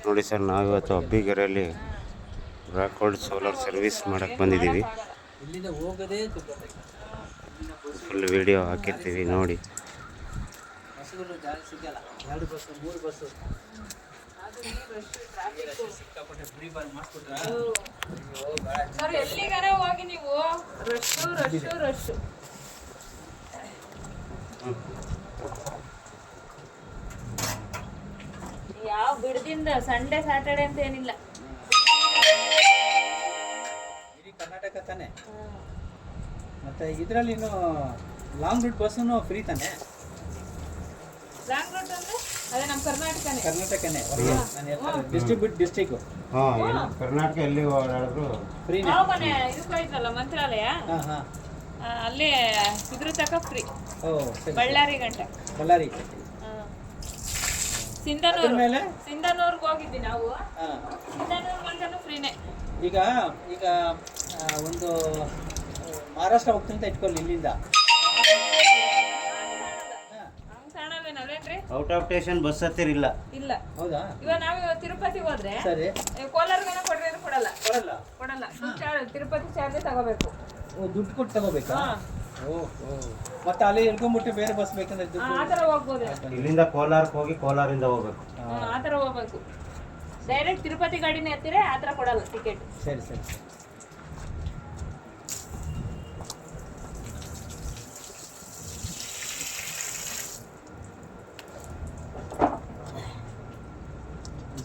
ನೋಡಿ ಸರ್, ನಾವಿವತ್ತು ಅಬ್ಬಿಗೆರೆಯಲ್ಲಿ ರಾಕೋಲ್ಡ್ solar service ಮಾಡೋಕ್ಕೆ ಬಂದಿದ್ದೀವಿ. ಫುಲ್ ವಿಡಿಯೋ ಹಾಕಿರ್ತೀವಿ ನೋಡಿ. ಯಾವ ಬಿಡದಿಂದ ಸಂಡೇ ಸ್ಯಾಟರ್ಡೆ ಅಂತ ಏನಿಲ್ಲ. ಇಡೀ ಕರ್ನಾಟಕ ತಾನೆ. ಮತ್ತೆ ಇದರಲ್ಲಿ ಇನ್ನು ಲಾಂಗ್ ರೂಟ್ ಬಸ್ಸನ್ನು ಫ್ರೀ ತಾನೆ. ಲಾಂಗ್ ರೂಟ್ ಅಂದ್ರೆ ಅದೇ ನಮ್ಮ ಕರ್ನಾಟಕನೇ. ಡಿಸ್ಟ್ರಿಕ್ಟ್ ಕರ್ನಾಟಕ ಎಲ್ಲಿ ಓಡಾಡಿದ್ರು ಫ್ರೀ. ಮನೆ ಇದಕ್ಕೆ ಹೋಯ್ತಲ್ಲ ಮಂತ್ರಾಲಯ, ಅಲ್ಲಿ ಇದ್ರ ತಕ ಫ್ರೀ. ಬಳ್ಳಾರಿ ಸಿಂಧನೂರ್ಗೆ ಹೋಗಿದ್ವಿ ನಾವು. ಸಿಂಧನೂರ್ ಗಂಟನೂ ಫ್ರೀನೇ. ಈಗ ಒಂದು ಮಹಾರಾಷ್ಟ್ರ ಹೋಗ್ತಂತ ಇಟ್ಕೊಳ್ಳಿ ಇಲ್ಲಿಂದ. ಔಟ್ ಆಫ್ ಸ್ಟೇಷನ್ ಬಸ್ ಹತ್ತಿರ ಇಲ್ಲ. ಹೌದಾ? ಇವಾಗ ನಾವು ತಿರುಪತಿಗೆ ಹೋದ್ರೆ ಸರಿ, ಕೋಲಾರ್ಗನ ಕೊಡ್ರಿ ಕೊಡಲ್ಲ. ತಿರುಪತಿ ಚಾರ್ಜ್ ತಗೋಬೇಕು. ದುಡ್ಡು ಕೊಟ್ಟು ತಗೋಬೇಕಾ? ಮತ್ತೆ ಅಲ್ಲಿ ಇಳ್ಕೊಂಡ್ಬಿಟ್ಟು ಬೇರೆ ಬಸ್ ಬೇಕಂದ್ರೆ ಆತರ ಹೋಗ್ಬೋದು. ಇಲ್ಲಿಂದ ಕೋಲಾರಕ್ಕೆ ಹೋಗಿ ಕೋಲಾರಿಂದ ಹೋಗ್ಬೇಕು. ಆತರ ಹೋಗ್ಬೇಕು. ಡೈರೆಕ್ಟ್ ತಿರುಪತಿ ಗಾಡಿನೇ ಹತ್ತಿರ ಆತರ ಕೊಡಲ್ಲ ಟಿಕೆಟ್. ಸರಿ.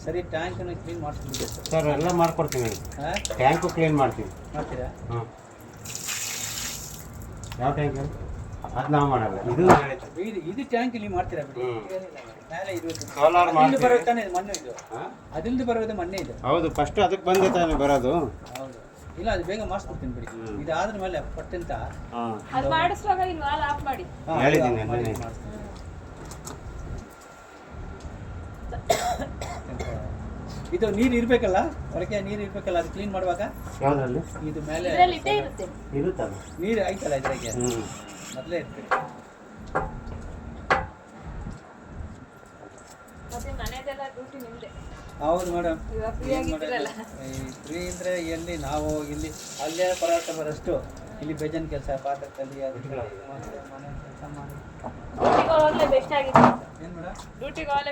ಸರಿ, ಟ್ಯಾಂಕನ್ನು ಕ್ಲೀನ್ ಮಾಡ್ತೀನಿ ಸರ್. ಎಲ್ಲ ಮಾಡ್ಕೊಡ್ತೀನಿ. ಟ್ಯಾಂಕು ಕ್ಲೀನ್ ಮಾಡ್ತೀವಿ. ಮಾಡ್ತೀರಾ? ಹಾಂ. ಯಾವ ಟ್ಯಾಂಕ್ ಅದು ನಾವು ಮಾಡಲ್ಲ. ಇದು ಟ್ಯಾಂಕ್ ಇಲ್ಲಿ ಮಾಡ್ತೀರಾ ಬಿಡಿ. ಮೇಲೆ ಸೋಲಾರ್ ಬರುತ್ತಾನೆ ಮಣ್ಣು. ಇದು ಅದಿಲ್ದು ಬರೋದು ಮಣ್ಣೆ ಇದು. ಹೌದು, ಫಸ್ಟ್ ಅದಕ್ಕೆ ಬಂದೆ ತಾನೆ ಬರೋದು. ಹೌದು. ಇಲ್ಲ, ಅದು ಬೇಗ ಮಾಡಿಸ್ಕೊಡ್ತೀನಿ ಬಿಡಿ. ಇದಾದ್ರ ಮೇಲೆ ಪಟ್ಟಂತ ಅದು ಮಾಡಿಸುವಾಗ ಇಲ್ವಾ ಆಫ್ ಮಾಡಿ ಹೇಳಿದ್ದೀನಿ. ಇದು ನೀರು ಇರ್ಬೇಕಲ್ಲ, ಒಳಗೆ ನೀರು ಇರ್ಬೇಕಲ್ಲ, ಅದು ಕ್ಲೀನ್ ಮಾಡುವಾಗ. ಯಾವುದ್ರಲ್ಲಿ? ಇದು ಮೇಲೆ ಇರುತ್ತಲ್ಲ ನೀರು ಆಯ್ತಲ್ಲ ಇದ್ರಾಗೆ, ಮೊದಲೇ ಇರ್ಬೇಕು. ಹೌದು ಮೇಡಮ್. ಫ್ರೀ ಅಂದರೆ ಎಲ್ಲಿ ನಾವು ಇಲ್ಲಿ ಅಲ್ಲೇ ಪರಾಟ ಬರೋಷ್ಟು ಇಲ್ಲಿ ಬೇಜನ್ ಕೆಲಸ, ಪಾತ್ರದಲ್ಲಿ ಅದು ಮನೆ ಕೆಲಸ ಮಾಡಿ. ಏನು ಮೇಡಮ್?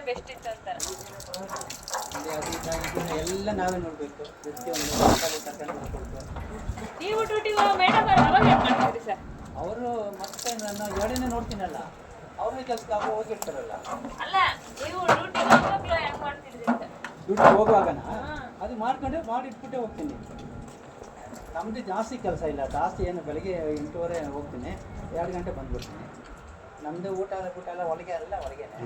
ಬೆಸ್ಟ್ ಇತ್ತು ಅಂತ ಎಲ್ಲ ನಾವೇ ನೋಡಬೇಕು. ಪ್ರತಿಯೊಂದು ನೀವು ಡ್ಯೂಟಿಗೆ ಮೇಡಮ್ ಅವರು ಮತ್ತೆ ನನ್ನ ಎರಡನೇ ನೋಡ್ತೀನಲ್ಲ, ಅವ್ರನ್ನೇ ಕೆಲಸಕ್ಕೆ ಹೋಗಿರ್ತಾರಲ್ಲ. ಅಲ್ಲ, ನೀವು ಡ್ಯೂಟಿಗೆ ಹೆಂಗ್ ಮಾಡ್ತಿದ್ರಿ ಅಂತ. ಡ್ಯೂಟಿಗೆ ಹೋಗುವಾಗನ ಅದು ಮಾಡಿಟ್ಬಿಟ್ಟೆ ಹೋಗ್ತೀನಿ. ನಮ್ಮದು ಜಾಸ್ತಿ ಕೆಲಸ ಇಲ್ಲ, ಜಾಸ್ತಿ ಏನು ಬೆಳಗ್ಗೆ 8:30 ಹೋಗ್ತೀನಿ, 2 ಗಂಟೆ ಬಂದ್ಬಿಡ್ತೀನಿ. ನಮ್ಮದು ಊಟ ಎಲ್ಲ ಹೊರಗೆ ಅಲ್ಲ, ಹೊರಗೇನೆ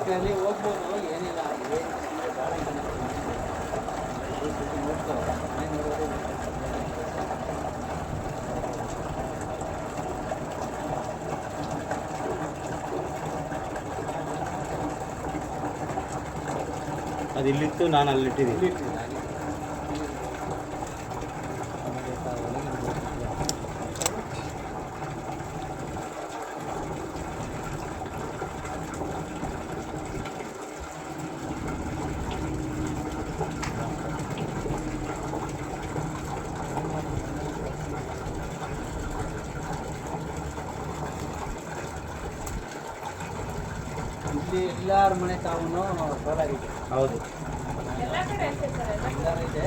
ಬೆಳಗ್ಗೆ ಅಲ್ಲಿ ಹೋಗ್ಬೋದು, ಏನಿಲ್ಲ. ಅದು ಇಲ್ಲಿತ್ತು, ನಾನು ಅಲ್ಲಿಟ್ಟಿದ್ದೀನಿ. ಇಲ್ಲಿ ಎಲ್ಲರ ಮನೆ ತಾವು ಸೋಲಾರ್ ಇದೆ. ಹೌದು, ಎಲ್ಲರೂ ಇದೆ.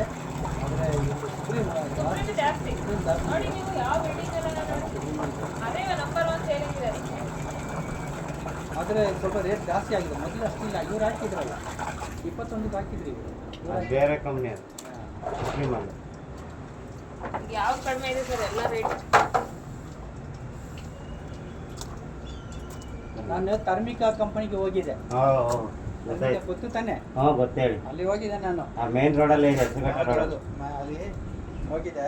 ಆದರೆ ಸ್ವಲ್ಪ ರೇಟ್ ಜಾಸ್ತಿ ಆಗಿದೆ. ಮೊದಲು ಅಷ್ಟಿಲ್ಲ. ಇವ್ರು ಹಾಕಿದ್ರಲ್ಲ 21ಕ್ಕೆ ಹಾಕಿದ್ರಿ. ಬೇರೆ ಕಂಪ್ನಿ ಅದು. ಯಾವ ಕಡಿಮೆ ಇದೆ ಸರ್, ಎಲ್ಲ ರೇಟ್. ನಾನು ತರ್ಮಿಕಾ ಕಂಪನಿಗೆ ಹೋಗಿದ್ದೆ. ಗೊತ್ತು ತಾನೆ? ಗೊತ್ತೇಳಿ. ಅಲ್ಲಿ ಹೋಗಿದ್ದೆ ನಾನು. ಮೇನ್ ರೋಡಲ್ಲಿ ಅಲ್ಲಿ ಹೋಗಿದ್ದೆ.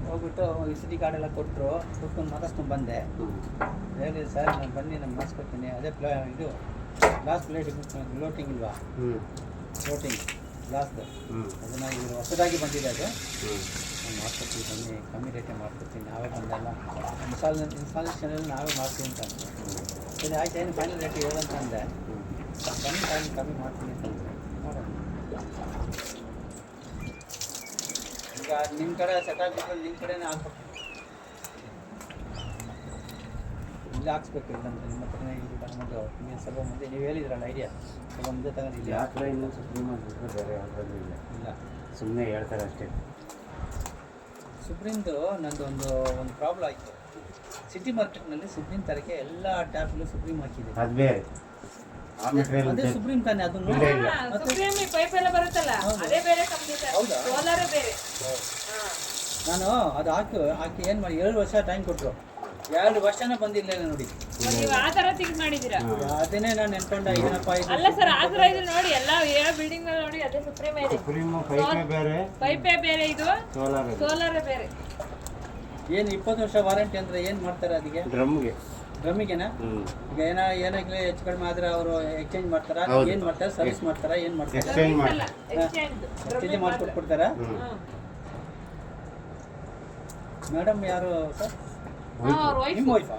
ಹೋಗ್ಬಿಟ್ಟು ಇಸಿಡಿ ಕಾರ್ಡೆಲ್ಲ ಕೊಟ್ಟರು, ಕೊಟ್ಕೊಂಡು ಮಾತಾಡ್ಸ್ಕೊಂಡು ಬಂದೆ. ಹೇಳಿ ಸರ್, ನಾನು ಬನ್ನಿ, ನಾನು ಮಾಡಿಸ್ಕೊಡ್ತೀನಿ. ಅದೇ ಇದು ಗ್ಲಾಸ್ ಪ್ಲೇಟ್ ಲೋಟಿಂಗ್ ಇಲ್ವಾ? ಲೋಟಿಂಗ್ ಗ್ಲಾಸ್ದು ಅದನ್ನು ಇದು ಹೊಸದಾಗಿ ಬಂದಿದೆ. ಅದು ಮಾಡ್ಕೊಡ್ತೀವಿ, ಕಮ್ಮಿ ರೇಟೇ ಮಾಡ್ಕೊಡ್ತೀನಿ, ನಾವೇ ಬಂದಲ್ಲ ಇನ್ಸ್ಟಾಲೇಷನಲ್ಲಿ ನಾವೇ ಮಾಡ್ತೀವಿ ಅಂತ ಅಂದೆ. ಸರಿ ಆಯ್ತು, ಏನು ಫೈನಲ್ ರೇಟ್ ಹೇಳಂತ ಅಂದೆ. ಬನ್ನಿ ಟೈಮ್ ಕಮ್ಮಿ ಮಾಡ್ತೀನಿ ಅಂತ ಅಂದೆ. ನೋಡೋಣ. ಈಗ ನಿಮ್ಮ ಕಡೆ ಸೆಟ್ ಆಗಿದ್ದು ನಿಮ್ಮ ಕಡೆನೇ ಹಾಕ್ಬೇಕು, ಇಲ್ಲಿ ಹಾಕ್ಸ್ಬೇಕು. ಇಲ್ಲಂತ ನಿಮ್ಮ ಹತ್ರನೇ ಇಲ್ಲಿ ತಗೊಂಡು ನೀವು ಸ್ವಲ್ಪ ಮುಂದೆ ನೀವು ಹೇಳಿದ್ರಲ್ಲ ಐಡಿಯಾ, ಸ್ವಲ್ಪ ಮುಂದೆ ತಗೊಂಡು ಇಲ್ಲಿ ಆ ಥರ ಇನ್ನೊಂದು ಸುಪ್ರೀಂ ಮಾಡಿಬಿಟ್ರೆ ಬೇರೆ ಯಾವುದಾದ್ರೂ ಇಲ್ಲ, ಇಲ್ಲ. ಸುಮ್ಮನೆ ಹೇಳ್ತಾರೆ ಅಷ್ಟೇ. ಸುಪ್ರೀಮ್ದು ನಂದು ಒಂದು ಪ್ರಾಬ್ಲಮ್ ಆಯಿತು. ಸಿಟಿ ಮಾರ್ಕೆಟ್ನಲ್ಲಿ ಸುಪ್ರೀಂ ತರಕ್ಕೆ ಎಲ್ಲ ಟ್ಯಾಪ್ಲು ಸುಪ್ರೀಂ ಹಾಕಿದೆ. ಅದು ಬೇರೆ ಆ ಮೆಟೀರಿಯಲ್ ಅದೇ ಸುಪ್ರೀಂ ತಾನೆ ಅದು. ಇಲ್ಲ ಇಲ್ಲ, ಸುಪ್ರೀಂ ಪೈಪ್ ಎಲ್ಲ ಬರುತ್ತಲ್ಲ ಅದೇ ಬೇರೆ ಕಂಪ್ನಿ ಸರ್, ಹೌದಾ? ಸೋಲಾರೇ ಬೇರೆ. ನಾನು ಅದು ಹಾಕಿ ಏನು ಮಾಡಿ 2 ವರ್ಷ ಟೈಮ್ ಕೊಟ್ಟರು, 2 ವರ್ಷನೇ ಬಂದಿರಲಿಲ್ಲ ನೋಡಿ. ನೀವು ಆ ತರ ಥಿಂಕ್ ಮಾಡಿದ್ದೀರಾ? ಅದನ್ನೇ ನಾನು ನೆನ್ಕೊಂಡೆ, ಏನಪ್ಪ ಇದು. ಅಲ್ಲ ಸರ್, ಆ ತರ ಇದ್ರೆ ನೋಡಿ ಎಲ್ಲ ಬಿಲ್ಡಿಂಗ್ ನೋಡಿ ಅದೇ ಸುಪ್ರೀಂ ಇದೆ. ಸುಪ್ರೀಮ್ ಪೈಪೇ ಬೇರೆ, ಪೈಪೇ ಬೇರೆ, ಇದು ಸೋಲಾರ್ ಸೋಲಾರೇ ಬೇರೆ. ಏನು 20 ವರ್ಷ ವಾರಂಟಿ ಅಂದರೆ ಏನು ಮಾಡ್ತಾರೆ ಅದಕ್ಕೆ? ಡ್ರಮ್ಗೆ ಡ್ರಮ್ಮಿಗೆನಾ? ಈಗ ಏನಾಗಲಿ ಹೆಚ್ಚು ಕಡಿಮೆ ಆದರೆ ಅವರು ಎಕ್ಸ್ಚೇಂಜ್ ಮಾಡ್ತಾರಾ, ಹೌದು. ಏನು ಮಾಡ್ತಾರೆ, ಸರ್ವಿಸ್ ಮಾಡ್ತಾರಾ, ಏನು ಮಾಡ್ತಾರೆ? ಎಕ್ಸ್ಚೇಂಜ್ ಮಾಡಿ ಎಕ್ಸ್ಚೇಂಜ್ ಮಾಡಿಕೊಟ್ಬಿಡ್ತಾರಾ? ಮೇಡಮ್ ಯಾರು ಸರ್? ನಿಮ್ಮ ವೈಫಾ?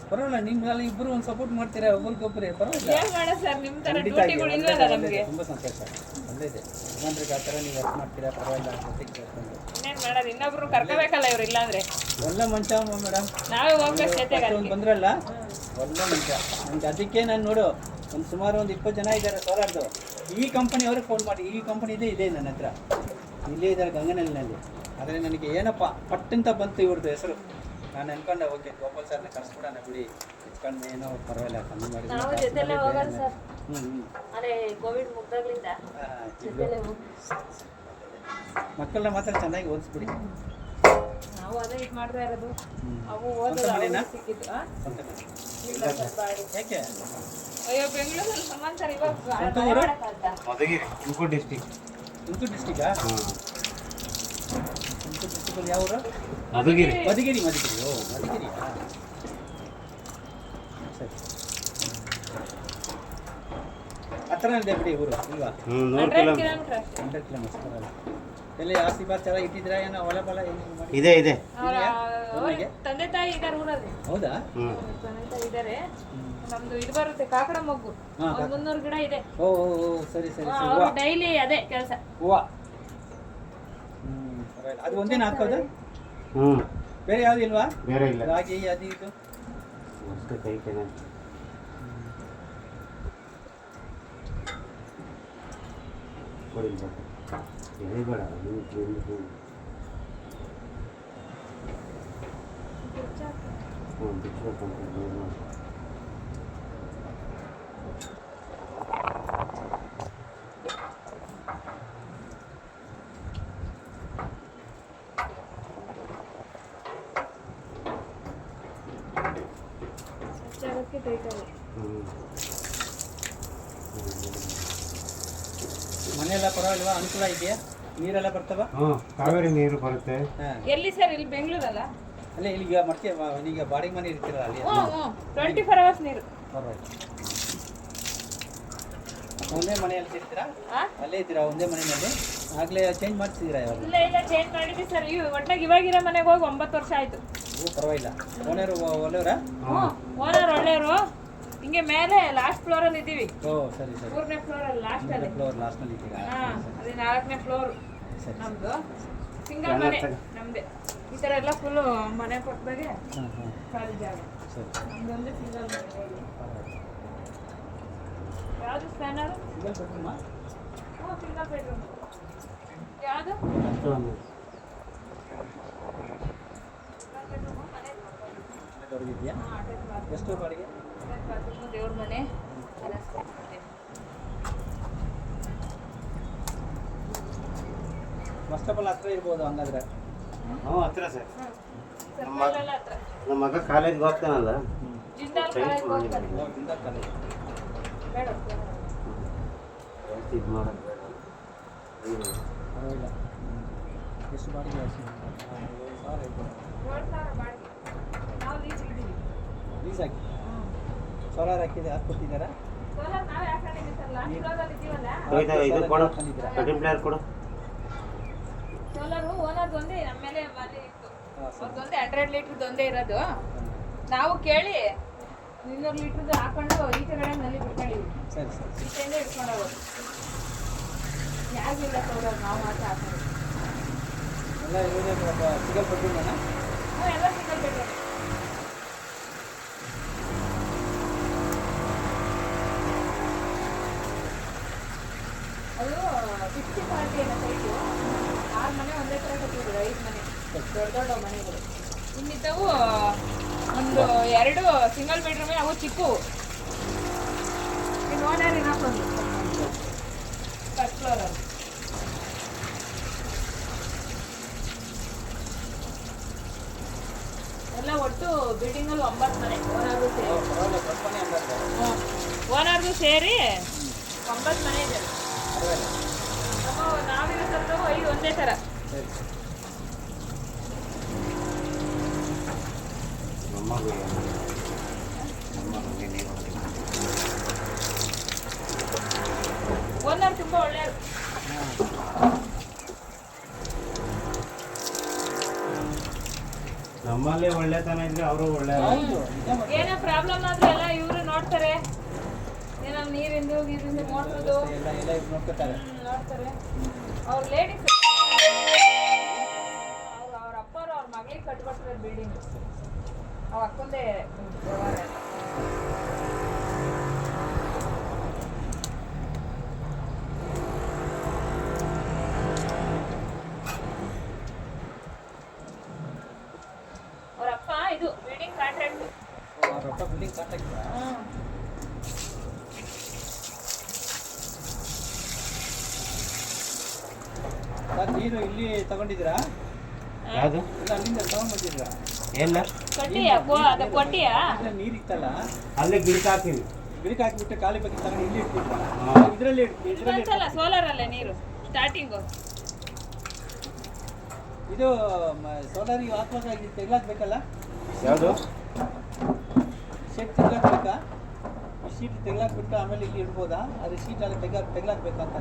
ಪರವಾಗಿಲ್ಲ, ನಿಮ್ಗೆಲ್ಲ ಇಬ್ಬರು ಒಂದು ಸಪೋರ್ಟ್ ಮಾಡ್ತೀರಾ, ಒಬ್ರಿಗೊಬ್ಬರೇ ಪರವಾಗಿಲ್ಲ. ಏನ್ ಮಾಡ ಸರ್, ನಿಮ್ ತರ ಖಂಡಿತ ಡ್ಯೂಟಿಗಳು ಇಲ್ವಲ್ಲ ನಮ್ಗೆ. ತುಂಬ ಸಂತೋಷ, ಒಳ್ಳೇದೆ. ಇನ್ನೊಂದ್ರಿಗೆ ಆ ಥರ ನೀವು ವರ್ಕ್ ಮಾಡ್ತೀರಾ, ಪರವಾಗಿಲ್ಲ. ಜೊತೆಗೆ ಸೇರ್ಕೊಂಡು ಇನ್ನೇನ್ ಮಾಡೋದು, ಇನ್ನೊಬ್ರು ಕರ್ಕೋಬೇಕಲ್ಲ ಇವ್ರು, ಇಲ್ಲಾಂದ್ರೆ ಒಳ್ಳೆ ಮನುಷ್ಯ ಮೇಡಮ್. ನಾವೇ ಹೋಗ್ಬೇಕು ಜೊತೆಗೆ. ಒಂದು ಬಂದ್ರಲ್ಲ, ಒಳ್ಳೆ ಮನುಷ್ಯ. ನನಗೆ ಅದಕ್ಕೆ ನಾನು ನೋಡು, ಸುಮಾರು ಒಂದು 20 ಜನ ಇದ್ದಾರೆ ಸೋಲಾರ್ದು. ಈ ಕಂಪನಿಯವ್ರಿಗೆ ಫೋನ್ ಮಾಡಿ, ಈ ಕಂಪನಿ ಇದೆ ನನ್ನ ಹತ್ರ, ಇಲ್ಲೇ ಇದ್ದಾರೆ ಗಂಗನಹಳ್ಳಿನಲ್ಲಿ. ಆದರೆ ನನಗೆ ಏನಪ್ಪ ಪಟ್ಟಂತ ಬಂತು ಇವ್ರದ್ದು ಹೆಸರು. ನಾನು ಅನ್ಕೊಂಡೆ, ಓಕೆ ಗೋಪಾಲ್ ಸರ್ನ ಕರ್ಸ್ಬಿಡೋಣ ಬಿಡಿ, ಇಟ್ಕೊಂಡು ಏನೋ ಪರವಾಗಿಲ್ಲ, ಕಮ್ಮಿ ಮಾಡಿ. ನಾವು ಜೊತೆಲೇ ಹೋಗೋದು ಸರ್. ಹ್ಞೂ ಅದೇ ಕೋವಿಡ್ ಮುಗ್ದಾಗ್ಲಿಂದ ಜೊತೆಲೇ ಹೋಗಿ ಮಕ್ಕಳನ್ನ ಮಾತ್ರ ಚೆನ್ನಾಗಿ ಓದಿಸ್ಬಿಡಿ. ನಾವು ಅದೇ ಇದು ಮಾಡ್ತಾ ಇರೋದು. ಅವು ಸ್ವಂತ ಮನೆನಾ? ಓದೋದು ಸಿಕ್ಕಿದ್ದು. ಸ್ವಂತ ಮನೆ. ಇಲ್ಲ ಸರ್, ಬಾಡಿ. ಯಾಕೆ? ಅಯ್ಯೋ, ಬೆಂಗಳೂರಲ್ಲಿ ಸಮಾಚಾರ ಇವಾಗ ಸ್ವಂತ ಊರು? ಮಧುಗಿರಿ, ತುಮಕೂರು ಡಿಸ್ಟಿಕ್. ತುಮಕೂರು ಡಿಸ್ಟಿಕಾ? ತುಮಕೂರು ಡಿಸ್ಟಿಕಲ್ಲಿ ಯಾವ ಊರು? ಮಧುಗಿರಿ. ಮಧುಗಿರಿ. ಓ, ಮಧುಗಿರಿ. ಸರಿ, ಹತ್ರ ಇದೆ ಬಿಡಿ ಊರು, ಇಲ್ವಾ? 100 100 ಕಿಲೋಮೀಟರ್ ಕಿಲೋಮೀಟರ್ ಅಷ್ಟೇ. 100 ಕಿಲೋಮೀಟರ್ ಬರಲ್ಲ. ಎಲ್ಲಿ ಆಸ್ತಿ ಪಾಸ್ತಿ ಎಲ್ಲ ಇಟ್ಟಿದ್ದೀರಾ, ಏನೋ ಹೊಲ ಬಲ ಏನು ಮಾಡಿ? ಇದೆ ಇದೆ. ಊರಿಗೆ? ತಂದೆ ತಾಯಿ ಇದ್ದಾರೆ ಊರಲ್ಲಿ. ಹೌದಾ? ತಂದೆ ತಾಯಿ ಇದ್ದಾರೆ. ನಮ್ದು ಇದು ಬರುತ್ತೆ ಕಾಕಡ ಮೊಗ್ಗು, ಹಾ, ಒಂದು 300 ಗಿಡ ಇದೆ. ಓ ಸರಿ ಸರಿ ಸರಿ. ಅವ್ರು ಡೈಲಿ ಅದೇ ಕೆಲಸ. ಹೂವ. ಪರವಾಗಿಲ್ಲ. ಅದು ಒಂದೇನ ಹಾಕೋದು? ಬೇರೆ ಯಾವ್ದು ಇಲ್ವಾ? ಬೇರೆ ಇಲ್ಲ, ರಾಗಿ ಅದು ಇದು ಅಷ್ಟೇ ಕೈ ಕೆನೆ ಕೊಡಿಲ್ಲ ಎಲ್ಲಿ ಬೇಡ. ಬಿಚ್ಚಬೇಕಂತ ಜಾಗಕ್ಕೆ ಬೇಕಾದ್ರೆ ಮನೆಯೆಲ್ಲ ಪರವಾಗಿಲ್ವಾ? ಅನುಕೂಲ ಇದೆಯಾ? ನೀರೆಲ್ಲ ಬರ್ತಾವ? ಕಾವೇರಿ ನೀರು ಬರುತ್ತೆ. ಎಲ್ಲಿ ಸರ್? ಇಲ್ಲಿ ಬೆಂಗಳೂರಲ್ಲ? ಅಲ್ಲೇ ಇಲ್ಲಿಗ ಮಡ್ಕೆ ಈಗ ಬಾಡಿಗೆ ಮನೆ ಇರ್ತೀರಲ್ಲ ಅಲ್ಲಿ? 24 ಅವರ್ಸ್ ನೀರು. ಪರವಾಗಿಲ್ಲ. ಒಂದೇ ಮನೆಯಲ್ಲಿ ಇರ್ತೀರಾ? ಅಲ್ಲೇ ಇದ್ದೀರಾ ಒಂದೇ ಮನೆಯಲ್ಲಿ? ಆಗಲೇ ಚೇಂಜ್ ಮಾಡ್ತಿದ್ದೀರಾ ಇವಾಗ? ಇಲ್ಲ ಇಲ್ಲ, ಚೇಂಜ್ ಮಾಡಿದ್ವಿ ಸರ್. ಒಟ್ಟಾಗಿ ಇವಾಗಿರೋ ಮನೆಗೆ ಹೋಗಿ 9 ವರ್ಷ ಆಯ್ತು. ಓ ಪರವಾಗಿಲ್ಲ. ಓನರು ಒಳ್ಳೆಯವರಾ? ಓನರ್ ಒಳ್ಳೆಯವರು. ಹಿಂಗೆ ಮೇಲೆ ಲಾಸ್ಟ್ ಫ್ಲೋರ್ ಅಲ್ಲಿ ಇದ್ದೀವಿ. ಓ ಸರಿ ಸರಿ. 3ನೇ ಫ್ಲೋರ್ ಅಲ್ಲಿ ಲಾಸ್ಟ್ ಅಲ್ಲಿ. ಫ್ಲೋರ್ ಲಾಸ್ಟ್ನಲ್ಲಿ ಇದ್ದೀರಾ? ಅದೇ 4ನೇ ಫ್ಲೋರ್ ನಮ್ದು. ಸಿಂಗಲ್ ಮನೆ ನಮ್ದೆ. ಈ ತರ ಎಲ್ಲ ಫುಲ್ ಮನೆ ಕೊಟ್ಟಾಗೆ ಖಾಲಿ ಜಾಗ. ನಮ್ದೊಂದು ಸಿಂಗಲ್ ಮನೆ. ಯಾವುದು ಸ್ಕ್ಯಾನರ್? ಸಿಂಗಲ್ ಬೆಡ್ರೂಮಾ? Single bedroom. ಯಾವುದು? ಇದೆಯಾ? ಎಷ್ಟು ಬಾಡಿಗೆ? ದೇವ್ರ ಮನೆ. ಬಸ್ ಸ್ಟಾಪಲ್ಲಿ ಹತ್ರ ಇರ್ಬೋದು ಹಂಗಾದ್ರೆ. ಹತ್ರ ಸರ್. ನಮ್ಮ ಮಗ ಕಾಲೇಜ್ಗೆ ಹೋಗ್ತಾನಲ್ಲ, ಜಿಂದಾಲ್ ಕಾಲೇಜ್ ಹೋಗ್ತಾನೆ. ಜಿಂದಾಲ್ ಕಾಲೇಜ್. ಬೇಡ ಇದು ಮಾಡೋದು ಬೇಡ. ಪರವಾಗಿಲ್ಲ. ಎಷ್ಟು ಬಾಡಿಗೆ? 7,000 ಆಯಿತು. 7,000 ಬಾಡಿಗೆ. ನಾವು ಲೀಸ್ ಇದ್ದೀವಿ. ಲೀಸ್ ಹಾಕಿ ಸೋಲಾರ್ ಹಾಕಿದೆ, ಹಾಕ್ಕೊಟ್ಟಿದ್ದಾರಾ? ಸೋಲಾರ್ ನಾವೇ ಹಾಕೊಂಡಿದ್ದೀವಿ ಸರ್. ಲಾಸ್ಟ್ ಫ್ಲೋರಲ್ಲಿ ಇದ್ದೀವಲ್ಲ. ಇದು ಕೊಡು, ಕಟಿಂಗ್ ಪ್ಲೇಯರ್ ಕೊಡು. ಸೋಲಾರು ಓನರ್ದು ಒಂದೇ ನಮ್ಮ ಮೇಲೆ ಮನೆ ಇತ್ತು. ಹಾಂ ಸರಿ ಅವ್ರದ್ದೊಂದೇ 100 ಲೀಟ್ರದ್ದು ಒಂದೇ ಇರೋದು. ನಾವು ಕೇಳಿ 200 ಲೀಟ್ರದ್ದು ಹಾಕೊಂಡು ಈಚೆ ಕಡೆ ನಲ್ಲಿ ಬಿಟ್ಕೊಂಡಿವಿ. ಸರಿ ಸರಿ ಈಚೆಯಿಂದ ಇಟ್ಕೊಂಡು ಹೋಗೋದು. ಯಾರಿಗಿಲ್ಲ ಸೋಲಾರ್ ನಾವು ಮಾತ್ರ ಹಾಕೋದು. ಎಲ್ಲ ಇವರೇ ಸಿಗಲ್ ಪಟ್ಟಿದ್ದಾನ ನಾವು ಎಲ್ಲ ಸಿಂಗಲ್ ಬೆಡ್ರೂಮ್. ಅದು 50-40 ಏನೋ ಸೈಟು. 6 ಮನೆ ಒಂದೇ ಥರ ಕಟ್ಟಿದ್ರು, 5 ಮನೆ ದೊಡ್ಡ ದೊಡ್ಡ ಮನೆಗಳು. ಇನ್ನಿದ್ದವು ಒಂದು 2 ಸಿಂಗಲ್ ಬೆಡ್ರೂಮೇ, ಅವು ಚಿಕ್ಕವು. ಇನ್ನು ಓನರ್ ಇನ್ನೊಂದು ಫಸ್ಟ್ ಫ್ಲೋರ್ ಅದು. ಎಲ್ಲ ಒಟ್ಟು ಬಿಲ್ಡಿಂಗಲ್ಲಿ 9 ಮನೆ ಓನರ್ದು ಸೇರಿ. ಪರವಾಗಿಲ್ಲ ದೊಡ್ಡ ಮನೆ ಅಂತಾರೆ ಓನರ್ದು ಸೇರಿ 9 ಮನೆ ಇದೆ. ಪರವಾಗಿಲ್ಲ ನಮ್ಮ ನಾವಿರೋ ಥರದವು 5 ಒಂದೇ ಥರ. ಸರಿ ಓನರ್ ತುಂಬ ಒಳ್ಳೆಯದು. ನಮ್ಮಲ್ಲಿ ಒಳ್ಳೆತನ ಇದ್ರೆ ಅವರು ಒಳ್ಳೆ. ಹೌದು ನಿಜ ಮತ್ತೆ. ಏನೋ ಪ್ರಾಬ್ಲಮ್ ಆದ್ರೆ ಎಲ್ಲ ಇವರು ನೋಡ್ತಾರೆ. ಏನೋ ನೀರಿಂದು ಗೀರಿಂದು ಮೋಟ್ರದು ಎಲ್ಲ ಎಲ್ಲ ಇದು ನೋಡ್ಕೊತಾರೆ ನೋಡ್ತಾರೆ. ಅವ್ರ ಲೇಡೀಸ್ ಅವ್ರ ಅಪ್ಪರು ಅವ್ರ ಮಗಳಿಗೆ ಕಟ್ಕೊಟ್ಟಿರೋದು ಬಿಲ್ಡಿಂಗ್. ಅವ ಅಕ್ಕೊಂದೇ ವ್ಯವಹಾರ. ಅವ್ರ ಅಪ್ಪ ಇದು ಬಿಲ್ಡಿಂಗ್ ಕಾಂಟ್ರಾಕ್ಟ್. ರೊಕ್ಕ ಬಿಲ್ಡಿಂಗ್ ಕಾಂಟ್ಯಾಕ್ಟ್ ಸರ್ ನೀರು ಇಲ್ಲಿ ತಗೊಂಡಿದ್ದೀರಾ ಯಾವುದು ಇಲ್ಲ ಅಲ್ಲಿಂದ ತಗೊಂಡ್ಬಂದಿದ್ದೀರಾ ಏನ ಕೊಟ್ಟಿಯ ಅದ ಕೊಟ್ಟಿಯ ಇಲ್ಲ ನೀರು ಇತ್ತಲ್ಲ ಅಲ್ಲೇ ಗಿಡಕ್ಕೆ ಹಾಕಿವಿ. ಬಿಡಿಗೆ ಹಾಕಿಬಿಟ್ಟು ಖಾಲಿ ಬಗ್ಗೆ ತಗೊಂಡು ಇಲ್ಲಿ ಇಟ್ಬಿಟ್ಟು ಹಾ. ಇದರಲ್ಲಿ ಬಂತಲ್ಲ ಸೋಲಾರ್ ಅಲ್ಲೇ ನೀರು ಸ್ಟಾರ್ಟಿಂಗು. ಇದು ಸೋಲಾರಿಗೆ ಹಾಕುವಾಗ ಇದು ತೆಗ್ಲಾಕ್ಬೇಕಲ್ಲ ಯಾವುದು ಶೀಟ್ ತೆಗ್ಲಾಕ್ಬೇಕಾ ಈ ಶೀಟ್ ತೆಗ್ಲಾಕ್ಬಿಟ್ಟು ಆಮೇಲೆ ಇಲ್ಲಿ ಇಡ್ಬೋದಾ ಅದು ಶೀಟ್ ಅಲ್ಲಿ ತೆಗ್ಲಾಕ್ಬೇಕಂತ